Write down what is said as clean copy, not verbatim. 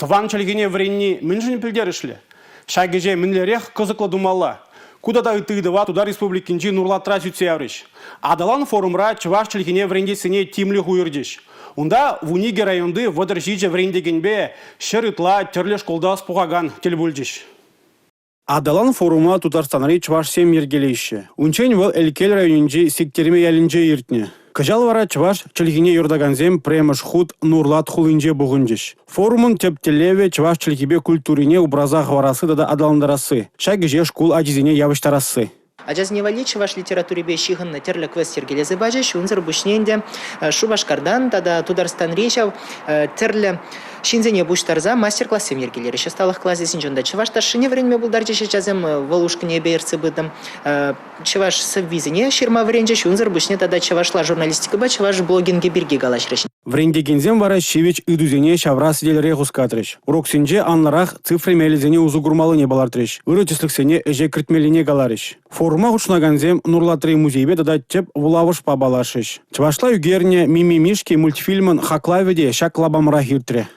Тыван чөлгене вренни мінжін пілдерішлі. Шагеже мінлерех кызыклы думалла. Кудада ытыдыва туда республикинчи нурлатра сүтсеявриш. Адалан форумра чываш чөлгене врендесіне тимлі хуйырдеш. Унда вуниге районды вадыр жиже врендегенбе шырытла терле школда спугаган телбульдеш. Адалан форума Татарстанри чываш сем ергелейші. Унчен выл Элькел районинчи сектерме ялинче иртне. Кыжал вара чываш чөлгене юрдаганзем премыш худ нурлат хулынче бугынчеш. Форумын тептелеве чываш чөлгебе культурине образа хварасы да адаландарасы. Шагеже школ ажизине явыштарасы. Ажаз невали чываш литературе бешихын терлі квест ергелезе бажеш, унзыр бушненде Шубашкардан, тада Тударстан речав терлі шинзене буштарза мастер-классы ергелері. Шесталых классе синжонда чываштар шине время был дарчеше жазем волушкыне бейерцы быдым. Чываш соввизине ширма вренжеш, унзыр бушне тада чывашла журналистика ба чываш блогинге бирге галашреш. Врендегензем вара шевич идузене шавра сиделере хускатреш. Уроксинже анларах цифры мелизене узугурмалыне балартреш. Үрөтесліксене эже кіртмеліне галареш. Форума хучнаганзем Нурлатры музейбе дада чеп вулавыш пабалашеш. Чывашла югерне мимимишки мультфильмын хаклаведе шаклабамра хиртре.